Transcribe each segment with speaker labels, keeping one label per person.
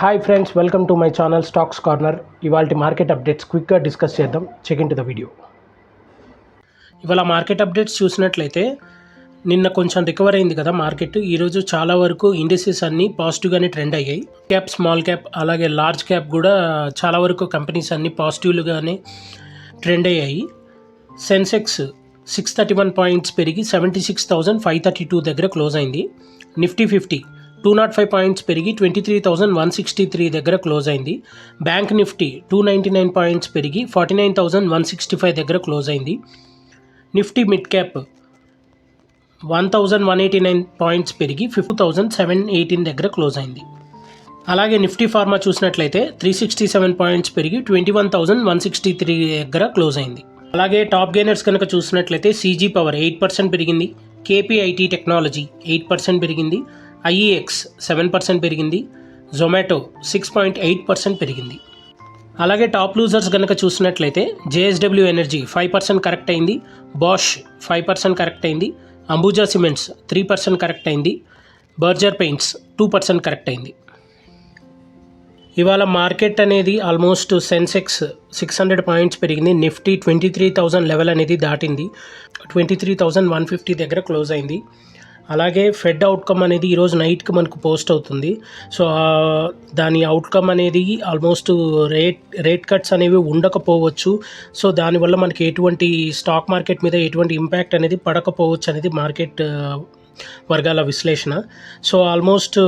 Speaker 1: Hi friends, welcome to my channel stocks corner. ఇవాళ market updates క్విక్గా discuss చేద్దాం. Check in to the video. ఇవాళ market updates చూసినట్లయితే నిన్న కొంచెం రికవర్ అయింది కదా మార్కెట్. ఈరోజు చాలా వరకు ఇండెక్సెస్ అన్నీ పాజిటివ్గానే ట్రెండ్ అయ్యాయి. క్యాప్, స్మాల్ క్యాప్, అలాగే లార్జ్ క్యాప్ కూడా చాలా వరకు కంపెనీస్ అన్నీ పాజిటివ్గానే ట్రెండ్ అయ్యాయి. సెన్సెక్స్ 631 పాయింట్స్ పెరిగి 76,532 దగ్గర క్లోజ్ అయింది. నిఫ్టీ 50 205 పాయింట్స్ పెరిగి 23,163 దగ్గర క్లోజ్ అయింది. బ్యాంక్ నిఫ్టీ 299 పాయింట్స్ పెరిగి 49,165 దగ్గర క్లోజ్ అయింది. నిఫ్టీ మిడ్ క్యాప్ 1,189 పాయింట్స్ పెరిగి 50,718 దగ్గర క్లోజ్ అయింది. అలాగే నిఫ్టీ ఫార్మా చూసినట్లయితే 367 పాయింట్స్ పెరిగి 21,163 దగ్గర క్లోజ్ అయింది. అలాగే టాప్ గెయినర్స్ కనుక చూసినట్లయితే సీజీ పవర్ 8% పెరిగింది. కేపీఐటీ టెక్నాలజీ 8% పెరిగింది. ఐఈఎక్స్ 7% పెరిగింది. జొమాటో 6.8% పెరిగింది. అలాగే టాప్ లూజర్స్ కనుక చూసినట్లయితే జేఎస్డబ్ల్యూ ఎనర్జీ 5% కరెక్ట్ అయింది. బాష్ 5% కరెక్ట్ అయింది. అంబుజా సిమెంట్స్ 3% కరెక్ట్ అయింది. బర్జర్ పెయింట్స్ 2% కరెక్ట్ అయింది. ఇవాళ మార్కెట్ అనేది ఆల్మోస్ట్ సెన్సెక్స్ 600 పాయింట్స్ పెరిగింది. నిఫ్టీ 23,000 లెవెల్ అనేది దాటింది. 23,150 దగ్గర క్లోజ్ అయింది. అలాగే ఫెడ్ అవుట్కమ్ అనేది ఈరోజు నైట్కి మనకు పోస్ట్ అవుతుంది. సో దాని అవుట్కమ్ అనేది ఆల్మోస్ట్ రేట్ కట్స్ అనేవి ఉండకపోవచ్చు. సో దానివల్ల మనకి ఎటువంటి స్టాక్ మార్కెట్ మీద ఎటువంటి ఇంపాక్ట్ అనేది పడకపోవచ్చు అనేది మార్కెట్ వర్గాల విశ్లేషణ. So almost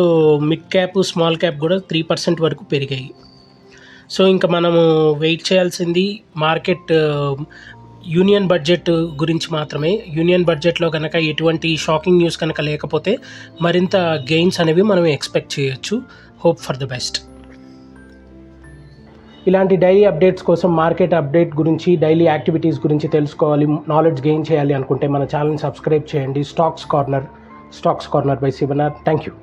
Speaker 1: mid cap, small cap కూడా 3% వరకు పెరిగాయి. సో ఇంకా మనము వెయిట్ చేయాల్సింది మార్కెట్ యూనియన్ బడ్జెట్ గురించి మాత్రమే. యూనియన్ బడ్జెట్లో కనుక ఎటువంటి షాకింగ్ న్యూస్ కనుక లేకపోతే మరింత గెయిన్స్ అనేవి మనం ఎక్స్పెక్ట్ చేయొచ్చు. Hope for the best. ఇలాంటి డైలీ అప్డేట్స్ కోసం, మార్కెట్ అప్డేట్ గురించి, డైలీ యాక్టివిటీస్ గురించి తెలుసుకోవాలి, నాలెడ్జ్ గెయిన్ చేయాలి అనుకుంటే మన ఛానల్ని సబ్స్క్రైబ్ చేయండి. Stocks corner by Shivanath. Thank you.